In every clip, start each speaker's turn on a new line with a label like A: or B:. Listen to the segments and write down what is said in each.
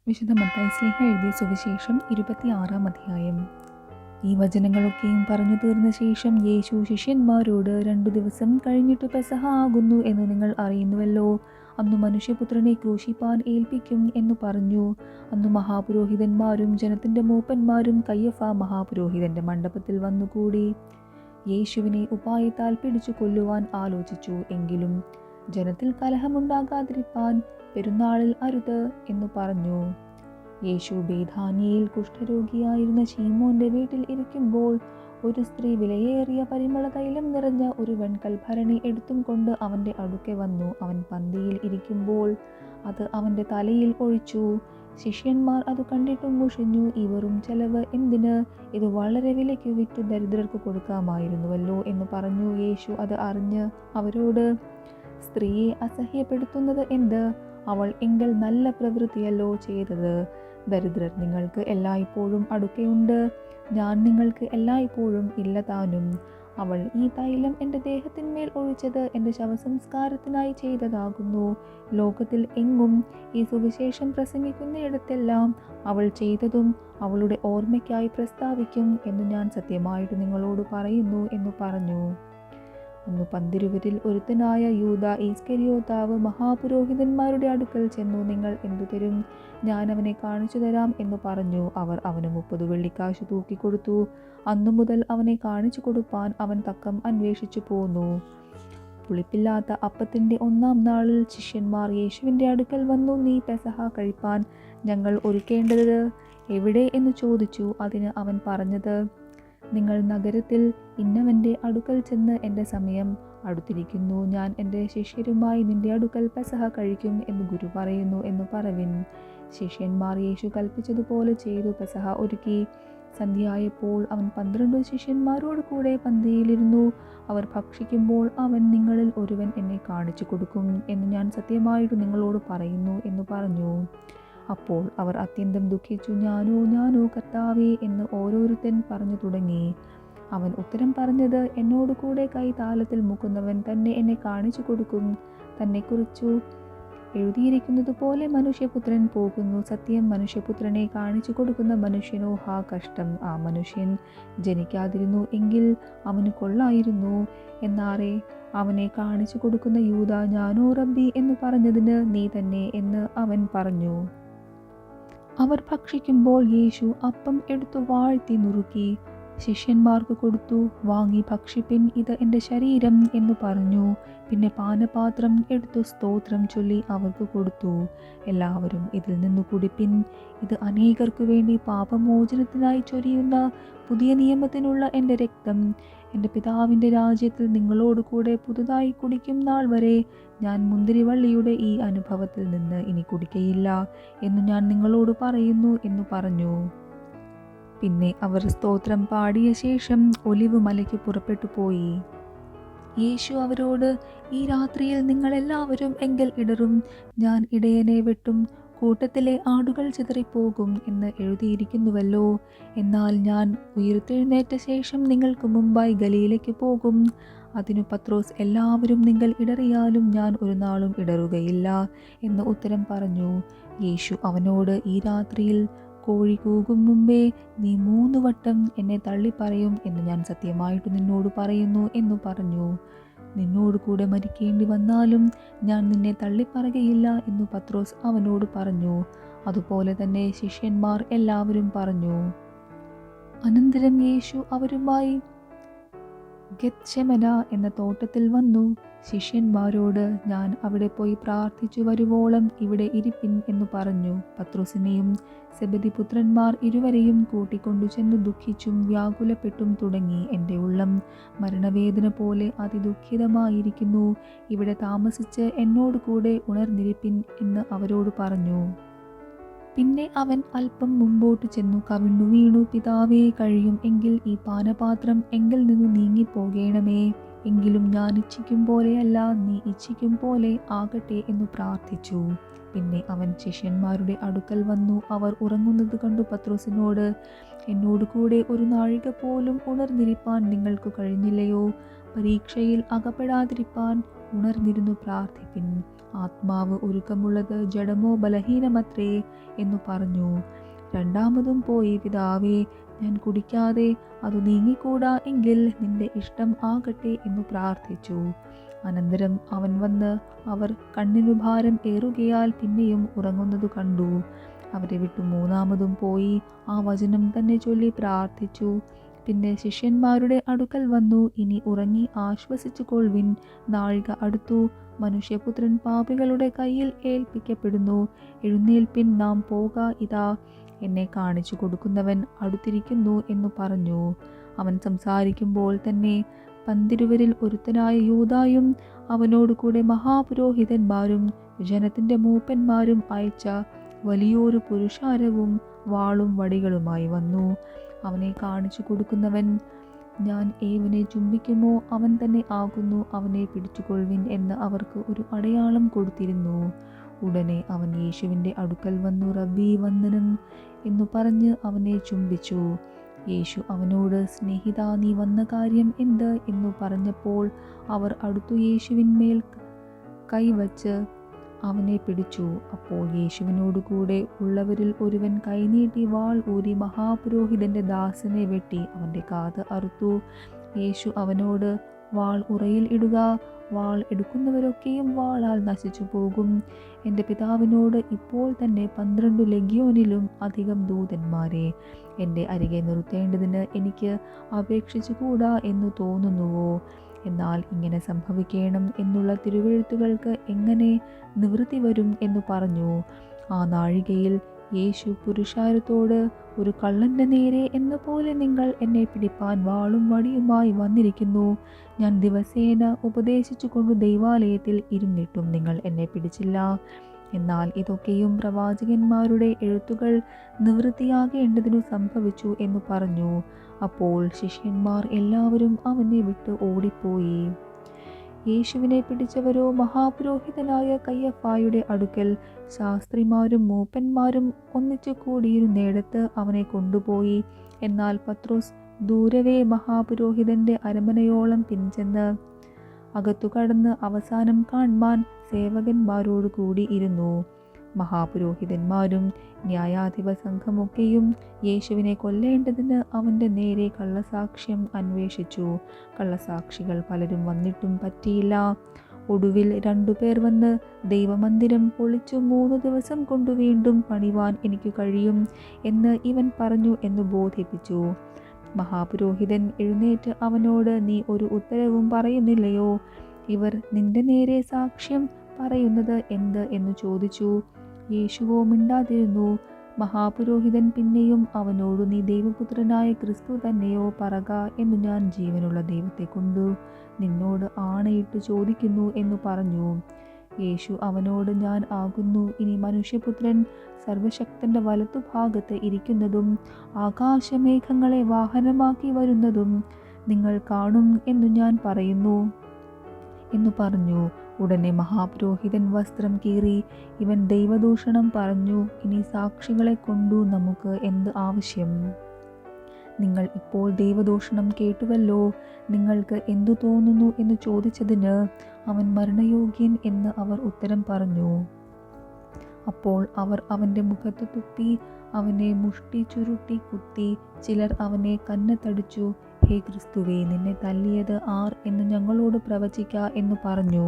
A: വിശുദ്ധ മത്തായി ശ്ലീഹ എഴുതിയ സുവിശേഷം 26-ാം അധ്യായം. ഈ വചനങ്ങളൊക്കെയും പറഞ്ഞു തീർന്ന ശേഷം യേശു ശിഷ്യന്മാരോട്, 2 ദിവസം കഴിഞ്ഞിട്ട് പെസഹ ആകുന്നു എന്ന് നിങ്ങൾ അറിയുന്നുവല്ലോ. അന്നു മനുഷ്യപുത്രനെ ക്രൂശിപ്പാൻ ഏൽപ്പിക്കും എന്ന് പറഞ്ഞു. അന്നു മഹാപുരോഹിതന്മാരും ജനത്തിന്റെ മൂപ്പന്മാരും കയ്യഫ മഹാപുരോഹിതന്റെ മണ്ഡപത്തിൽ വന്നുകൂടി. യേശുവിനെ ഉപായത്താൽ പിടിച്ചു കൊല്ലുവാൻ ആലോചിച്ചു. എങ്കിലും ജനത്തിൽ കലഹമുണ്ടാകാതിരിപ്പാൻ പെരുന്നാളിൽ അരുത് എന്നു പറഞ്ഞു. യേശു ബേഥാനിയയിൽ കുഷ്ഠരോഗിയായിരുന്ന ശീമോന്റെ വീട്ടിൽ ഇരിക്കുമ്പോൾ ഒരു സ്ത്രീ വിലയേറിയ പരിമള തൈലം നിറഞ്ഞ ഒരു വെൺകൽ ഭരണി എടുത്തും കൊണ്ട് അവന്റെ അടുക്കെ വന്നു. അവൻ പന്തിയിൽ ഇരിക്കുമ്പോൾ അത് അവന്റെ തലയിൽ ഒഴിച്ചു. ശിഷ്യന്മാർ അത് കണ്ടിട്ടും മുഷിഞ്ഞു. ഇവരും ചെലവ് എന്തിന്? ഇത് വളരെ വിലയ്ക്ക് വിറ്റു ദരിദ്രർക്ക് കൊടുക്കാമായിരുന്നുവല്ലോ എന്ന് പറഞ്ഞു. യേശു അത് അറിഞ്ഞ് അവരോട്, സ്ത്രീയെ അസഹ്യപ്പെടുത്തുന്നത് എന്ത്? അവൾ എങ്കിൽ നല്ല പ്രവൃത്തിയല്ലോ ചെയ്തത്. ദരിദ്രർ നിങ്ങൾക്ക് എല്ലായ്പ്പോഴും അടുക്കെയുണ്ട്, ഞാൻ നിങ്ങൾക്ക് എല്ലായ്പ്പോഴും ഇല്ല താനും. അവൾ ഈ തൈലം എൻ്റെ ദേഹത്തിന്മേൽ ഒഴിച്ചത് എൻ്റെ ശവസംസ്കാരത്തിനായി ചെയ്തതാകുന്നു. ലോകത്തിൽ എങ്ങും ഈ സുവിശേഷം പ്രസംഗിക്കുന്നിടത്തെല്ലാം അവൾ ചെയ്തതും അവളുടെ ഓർമ്മയ്ക്കായി പ്രസ്താവിക്കും എന്ന് ഞാൻ സത്യമായിട്ട് നിങ്ങളോട് പറയുന്നു എന്ന് പറഞ്ഞു. അന്ന് പന്തിരുവരിൽ ഒരുത്തനായ യൂദ ഈസ്കരിയോത്താവ് മഹാപുരോഹിതന്മാരുടെ അടുക്കൽ ചെന്നു, നിങ്ങൾ എന്തു തരും? ഞാൻ അവനെ കാണിച്ചു തരാം എന്ന് പറഞ്ഞു. അവർ അവന് 30 വെള്ളിക്കാശ് തൂക്കിക്കൊടുത്തു. അന്നു മുതൽ അവനെ കാണിച്ചു കൊടുപ്പാൻ അവൻ തക്കം അന്വേഷിച്ചു പോന്നു. പുളിപ്പില്ലാത്ത അപ്പത്തിന്റെ 1-ാം നാളിൽ ശിഷ്യന്മാർ യേശുവിൻ്റെ അടുക്കൽ വന്നു, നീ പെസഹ കഴിപ്പാൻ ഞങ്ങൾ ഒരുക്കേണ്ടത് എവിടെ എന്ന് ചോദിച്ചു. അതിന് അവൻ പറഞ്ഞത്, നിങ്ങൾ നഗരത്തിൽ ഇന്നവൻ്റെ അടുക്കൽ ചെന്ന് എൻ്റെ സമയം അടുത്തിരിക്കുന്നു, ഞാൻ എൻ്റെ ശിഷ്യരുമായി നിന്റെ അടുക്കൽ പെസഹ കഴിക്കും എന്ന് ഗുരു പറയുന്നു എന്ന് പറവിൻ. ശിഷ്യന്മാർ യേശു കൽപ്പിച്ചതുപോലെ ചെയ്തു. പെസഹ ഒരുക്കി. സന്ധ്യയായപ്പോൾ അവൻ 12 ശിഷ്യന്മാരോട് കൂടെ പന്തിയിലിരുന്നു. അവർ ഭക്ഷിക്കുമ്പോൾ അവൻ, നിങ്ങളിൽ ഒരുവൻ എന്നെ കാണിച്ചു കൊടുക്കും എന്ന് ഞാൻ സത്യമായിട്ട് നിങ്ങളോട് പറയുന്നു എന്ന് പറഞ്ഞു. അപ്പോൾ അവർ അത്യന്തം ദുഃഖിച്ചു. ഞാനോ കർത്താവേ എന്ന് ഓരോരുത്തൻ പറഞ്ഞു തുടങ്ങി. അവൻ ഉത്തരം പറഞ്ഞത്, എന്നോട് കൂടെ കൈ താലത്തിൽ മുക്കുന്നവൻ തന്നെ എന്നെ കാണിച്ചു കൊടുക്കും. തന്നെക്കുറിച്ചു എഴുതിയിരിക്കുന്നത് പോലെ മനുഷ്യപുത്രൻ പോകുന്നു. സത്യം, മനുഷ്യപുത്രനെ കാണിച്ചു കൊടുക്കുന്ന മനുഷ്യനോ ഹാ കഷ്ടം! ആ മനുഷ്യൻ ജനിക്കാതിരുന്നു എങ്കിൽ അവന് കൊള്ളായിരുന്നു. എന്നാറെ അവനെ കാണിച്ചു കൊടുക്കുന്ന യൂദ, ഞാനോ റബ്ബി എന്ന് പറഞ്ഞതിന് നീ തന്നെ എന്ന് അവൻ പറഞ്ഞു. അവർ ഭക്ഷിക്കുമ്പോൾ യേശു അപ്പം എടുത്തു വാഴ്ത്തി നുറുക്കി ശിഷ്യന്മാർക്ക് കൊടുത്തു. വാങ്ങി ഭക്ഷിപ്പിൻ, ഇത് എൻ്റെ ശരീരം എന്ന് പറഞ്ഞു. പിന്നെ പാനപാത്രം എടുത്തു സ്തോത്രം ചൊല്ലി അവർക്ക് കൊടുത്തു. എല്ലാവരും ഇതിൽ നിന്നു കുടിപ്പിൻ, ഇത് അനേകർക്കു വേണ്ടി പാപമോചനത്തിനായി ചൊരിയുന്ന പുതിയ നിയമത്തിനുള്ള എൻ്റെ രക്തം. എൻ്റെ പിതാവിൻ്റെ രാജ്യത്തിൽ നിങ്ങളോട് കൂടെ പുതുതായി കുടിക്കും നാൾ വരെ ഞാൻ മുന്തിരിവള്ളിയുടെ ഈ അനുഭവത്തിൽ നിന്ന് ഇനി കുടിക്കയില്ല എന്ന് ഞാൻ നിങ്ങളോട് പറയുന്നു എന്ന് പറഞ്ഞു. പിന്നെ അവർ സ്തോത്രം പാടിയ ശേഷം ഒലിവ് മലയ്ക്ക് പുറപ്പെട്ടു പോയി. യേശു അവരോട്, ഈ രാത്രിയിൽ നിങ്ങളെല്ലാവരും എങ്കിൽ ഇടറും, ഞാൻ ഇടയനെ വെട്ടും, കൂട്ടത്തിലെ ആടുകൾ ചിതറിപ്പോകും എന്ന് എഴുതിയിരിക്കുന്നുവല്ലോ. എന്നാൽ ഞാൻ ഉയിർത്തെഴുന്നേറ്റ ശേഷം നിങ്ങൾക്ക് മുമ്പായി ഗലീലയ്ക്ക് പോകും. അതിനു പത്രോസ്, എല്ലാവരും നിങ്ങൾ ഇടറിയാലും ഞാൻ ഒരു നാളും ഇടറുകയില്ല എന്ന് ഉത്തരം പറഞ്ഞു. യേശു അവനോട്, ഈ രാത്രിയിൽ കോഴി കൂകും മുമ്പേ നീ 3 വട്ടം എന്നെ തള്ളിപ്പറയും എന്ന് ഞാൻ സത്യമായിട്ട് നിന്നോട് പറയുന്നു എന്ന് പറഞ്ഞു. നിന്നോട് കൂടെ മരിക്കേണ്ടി വന്നാലും ഞാൻ നിന്നെ തള്ളിപ്പറകയില്ല എന്ന് പത്രോസ് അവനോട് പറഞ്ഞു. അതുപോലെ തന്നെ ശിഷ്യന്മാർ എല്ലാവരും പറഞ്ഞു. അനന്തരം യേശു അവരുമായി ഗെത്ശെമന എന്ന തോട്ടത്തിൽ വന്നു. ശിഷ്യന്മാരോട്, ഞാൻ അവിടെ പോയി പ്രാർത്ഥിച്ചു വരുവോളം ഇവിടെ ഇരിപ്പിൻ എന്ന് പറഞ്ഞു. പത്രോസിനെയും സെബെദി പുത്രന്മാർ ഇരുവരെയും കൂട്ടിക്കൊണ്ടു ചെന്ന് ദുഃഖിച്ചും വ്യാകുലപ്പെട്ടും തുടങ്ങി. എൻ്റെ ഉള്ളം മരണവേദന പോലെ അതിദുഃഖിതമായിരിക്കുന്നു. ഇവിടെ താമസിച്ച് എന്നോട് കൂടെ ഉണർന്നിരിപ്പിൻ എന്ന് അവരോട് പറഞ്ഞു. പിന്നെ അവൻ അല്പം മുമ്പോട്ട് ചെന്നു കവിണ്ണു വീണു, പിതാവേ, കഴിയും എങ്കിൽ ഈ പാനപാത്രം എങ്കിൽ നിന്ന് നീങ്ങിപ്പോകേണമേ. എങ്കിലും ഞാൻ ഇച്ഛിക്കും പോലെയല്ല, നീ ഇച്ഛിക്കും പോലെ ആകട്ടെ എന്ന് പ്രാർത്ഥിച്ചു. പിന്നെ അവൻ ശിഷ്യന്മാരുടെ അടുക്കൽ വന്നു. അവർ ഉറങ്ങുന്നത് കണ്ടു പത്രോസിനോട്, എന്നോട് കൂടെ ഒരു നാഴിക പോലും ഉണർന്നിരിപ്പാൻ നിങ്ങൾക്ക് കഴിഞ്ഞില്ലയോ? പരീക്ഷയിൽ അകപ്പെടാതിരിപ്പാൻ ഉണർന്നിരുന്നു പ്രാർത്ഥിപ്പിൻ. ആത്മാവ് ഒരുക്കമുള്ളത് ജഡമോ ബലഹീനമത്രേ എന്നു പറഞ്ഞു. രണ്ടാമതും പോയി, പിതാവേ, ഞാൻ കുടിക്കാതെ അത് നീങ്ങിക്കൂടാ എങ്കിൽ നിന്റെ ഇഷ്ടം ആകട്ടെ എന്നു പ്രാർത്ഥിച്ചു. അനന്തരം അവൻ വന്ന് അവർ കണ്ണിനു ഭാരം ഏറുകയാൽ പിന്നെയും ഉറങ്ങുന്നതു കണ്ടു. അവരെ വിട്ടു മൂന്നാമതും പോയി ആ വചനം തന്നെ ചൊല്ലി പ്രാർത്ഥിച്ചു. പിന്നെ ശിഷ്യന്മാരുടെ അടുക്കൽ വന്നു, ഇനി ഉറങ്ങി ആശ്വസിച്ചു കൊൾവിൻ, നാഴിക അടുത്തു, മനുഷ്യപുത്രൻ പാപികളുടെ കയ്യിൽ ഏൽപ്പിക്കപ്പെടുന്നു. എഴുന്നേൽപ്പിൻ, നാം പോക, ഇതാ എന്നെ കാണിച്ചു കൊടുക്കുന്നവൻ അടുത്തിരിക്കുന്നു എന്നു പറഞ്ഞു. അവൻ സംസാരിക്കുമ്പോൾ തന്നെ പന്തിരുവരിൽ ഒരുത്തനായ യൂദായും അവനോടുകൂടെ മഹാപുരോഹിതന്മാരും ജനത്തിന്റെ മൂപ്പന്മാരും അയച്ച വലിയൊരു പുരുഷാരവും വാളും വടികളുമായി വന്നു. അവനെ കാണിച്ചു കൊടുക്കുന്നവൻ, ഞാൻ ഏവനെ ചുംബിക്കുമോ അവൻ തന്നെ ആകുന്നു, അവനെ പിടിച്ചുകൊള്ളുവിൻ എന്ന് അവർക്ക് ഒരു അടയാളം കൊടുത്തിരുന്നു. ഉടനെ അവൻ യേശുവിൻ്റെ അടുക്കൽ വന്നു, റബ്ബീ, വന്ദനം എന്നു പറഞ്ഞ് അവനെ ചുംബിച്ചു. യേശു അവനോട്, സ്നേഹിതാ, നീ വന്ന കാര്യം എന്ത് എന്നു പറഞ്ഞപ്പോൾ അവർ അടുത്തു യേശുവിന്മേൽ കൈവച്ച് അവനെ പിടിച്ചു. അപ്പോൾ യേശുവിനോട് കൂടെ ഉള്ളവരിൽ ഒരുവൻ കൈനീട്ടി വാൾ ഊരി മഹാപുരോഹിതന്റെ ദാസനെ വെട്ടി അവന്റെ കാത് അറുത്തു. യേശു അവനോട്, വാൾ ഉറയിൽ ഇടുക, വാൾ എടുക്കുന്നവരൊക്കെയും വാളാൽ നശിച്ചു പോകും. എൻ്റെ പിതാവിനോട് ഇപ്പോൾ തന്നെ 12 ലെഗ്യോനിലും അധികം ദൂതന്മാരെ എൻ്റെ അരികെ നിർത്തേണ്ടതിന് എനിക്ക് അപേക്ഷിച്ചുകൂടാ എന്നു തോന്നുന്നുവോ? എന്നാൽ ഇങ്ങനെ സംഭവിക്കണം എന്നുള്ള തിരുവെഴുത്തുകൾക്ക് എങ്ങനെ നിവൃത്തി വരും എന്നു പറഞ്ഞു. ആ നാഴികയിൽ യേശു പുരുഷാരത്തോട്, ഒരു കള്ളന്റെ നേരെ എന്ന പോലെ നിങ്ങൾ എന്നെ പിടിപ്പാൻ വാളും വടിയുമായി വന്നിരിക്കുന്നു. ഞാൻ ദിവസേന ഉപദേശിച്ചു കൊണ്ട് ദൈവാലയത്തിൽ ഇരുന്നിട്ടും നിങ്ങൾ എന്നെ പിടിച്ചില്ല. എന്നാൽ ഇതൊക്കെയും പ്രവാചകന്മാരുടെ എഴുത്തുകൾ നിവൃത്തിയാകേണ്ടതിനു സംഭവിച്ചു എന്നു പറഞ്ഞു. അപ്പോൾ ശിഷ്യന്മാർ എല്ലാവരും അവനെ വിട്ട് ഓടിപ്പോയി. യേശുവിനെ പിടിച്ചവരോ മഹാപുരോഹിതനായ കയ്യഫായുടെ അടുക്കൽ ശാസ്ത്രിമാരും മൂപ്പന്മാരും ഒന്നിച്ചു കൂടിയിരുന്നിടത്ത് അവനെ കൊണ്ടുപോയി. എന്നാൽ പത്രോസ് ദൂരവേ മഹാപുരോഹിതന്റെ അരമനയോളം പിൻചെന്ന് അകത്തു കടന്ന് അവസാനം കാൺമാൻ സേവകന്മാരോട് കൂടി ഇരുന്നു. മഹാപുരോഹിതന്മാരും ന്യായാധിപ സംഘമൊക്കെയും യേശുവിനെ കൊല്ലേണ്ടതിന് അവൻ്റെ നേരെ കള്ളസാക്ഷ്യം അന്വേഷിച്ചു. കള്ളസാക്ഷികൾ പലരും വന്നിട്ടും പറ്റിയില്ല. ഒടുവിൽ 2 പേർ വന്ന്, ദൈവമന്ദിരം പൊളിച്ചു 3 ദിവസം കൊണ്ടു വീണ്ടും പണിവാൻ എനിക്ക് കഴിയും എന്ന് ഇവൻ പറഞ്ഞു എന്ന് ബോധിപ്പിച്ചു. മഹാപുരോഹിതൻ എഴുന്നേറ്റ് അവനോട്, നീ ഒരു ഉത്തരവും പറയുന്നില്ലയോ? ഇവർ നിന്റെ നേരെ സാക്ഷ്യം പറയുന്നത് എന്ത് എന്ന് ചോദിച്ചു. യേശുവോ മിണ്ടാതിരുന്നു. മഹാപുരോഹിതൻ പിന്നെയും അവനോട്, നീ ദൈവപുത്രനായ ക്രിസ്തു തന്നെയോ പറക എന്ന് ഞാൻ ജീവനുള്ള ദൈവത്തെ കൊണ്ടു നിന്നോട് ആണയിട്ട് ചോദിക്കുന്നു എന്ന് പറഞ്ഞു. യേശു അവനോട്, ഞാൻ ആകുന്നു. ഇനി മനുഷ്യപുത്രൻ സർവശക്തന്റെ വലത്തുഭാഗത്ത് ഇരിക്കുന്നതും ആകാശമേഘങ്ങളെ വാഹനമാക്കി വരുന്നതും നിങ്ങൾ കാണും എന്നു ഞാൻ പറയുന്നു എന്നു പറഞ്ഞു. ഉടനെ മഹാപുരോഹിതൻ വസ്ത്രം കീറി, ഇവൻ ദൈവദൂഷണം പറഞ്ഞു. ഇനി സാക്ഷികളെ കൊണ്ടു നമുക്ക് എന്ത് ആവശ്യം? നിങ്ങൾ ഇപ്പോൾ ദൈവദൂഷണം കേട്ടുവല്ലോ. നിങ്ങൾക്ക് എന്തു തോന്നുന്നു എന്ന് ചോദിച്ചതിന് അവൻ മരണയോഗ്യൻ എന്ന് അവർ ഉത്തരം പറഞ്ഞു. അപ്പോൾ അവർ അവൻ്റെ മുഖത്ത് തുപ്പി അവനെ മുഷ്ടി ചുരുട്ടി കുത്തി. ചിലർ അവനെ കന്നത്തടിച്ചു, ഹേ ക്രിസ്തുവേ, നിന്നെ തല്ലിയത് ആർ എന്ന് ഞങ്ങളോട് പ്രവചിക്ക എന്ന് പറഞ്ഞു.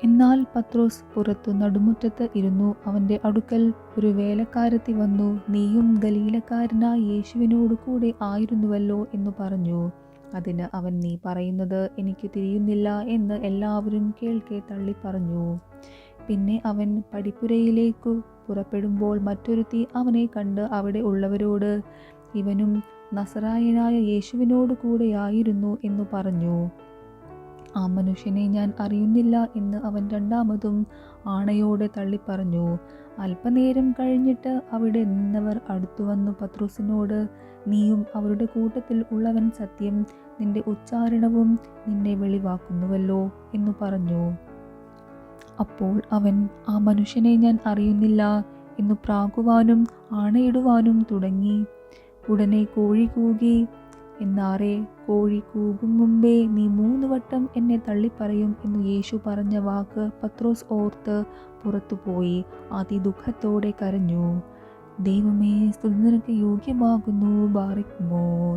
A: എന്നാൽ പത്രോസ് പുറത്തു നടുമുറ്റത്ത് ഇരുന്നു. അവൻ്റെ അടുക്കൽ ഒരു വേലക്കാരത്തി വന്നു, നീയും ഗലീലക്കാരനായ യേശുവിനോട് കൂടെ ആയിരുന്നുവല്ലോ എന്ന് പറഞ്ഞു. അതിന് അവൻ, നീ പറയുന്നത് എനിക്ക് തിരിയുന്നില്ല എന്ന് എല്ലാവരും കേൾക്കെ തള്ളിപ്പറഞ്ഞു. പിന്നെ അവൻ പടിപ്പുരയിലേക്കു പുറപ്പെടുമ്പോൾ മറ്റൊരുത്തി അവനെ കണ്ട് അവിടെ ഉള്ളവരോട്, ഇവനും നസറായനായ യേശുവിനോട് കൂടെയായിരുന്നു എന്ന് പറഞ്ഞു. ആ മനുഷ്യനെ ഞാൻ അറിയുന്നില്ല എന്ന് അവൻ രണ്ടാമതും ആണയോടെ തള്ളിപ്പറഞ്ഞു. അല്പനേരം കഴിഞ്ഞിട്ട് അവിടെ നിന്നവർ അടുത്തുവന്നു പത്രോസിനോട്, നീയും അവരുടെ കൂട്ടത്തിൽ ഉള്ളവൻ സത്യം, നിന്റെ ഉച്ചാരണവും നിന്നെ വെളിവാക്കുന്നുവല്ലോ എന്ന് പറഞ്ഞു. അപ്പോൾ അവൻ, ആ മനുഷ്യനെ ഞാൻ അറിയുന്നില്ല എന്നു പ്രാകുവാനും ആണയിടുവാനും തുടങ്ങി. ഉടനെ കോഴി കൂകി. എന്നാറേ, കോഴി കൂകും മുമ്പേ നീ 3 വട്ടം എന്നെ തള്ളിപ്പറയും എന്നു യേശു പറഞ്ഞ വാക്ക് പത്രോസ് ഓർത്ത് പുറത്തുപോയി അതിദുഃഖത്തോടെ കരഞ്ഞു. ദൈവമേ, സ്തുതി നിനക്ക് യോഗ്യമാകുന്നു. ബാറിക്കുമോർ.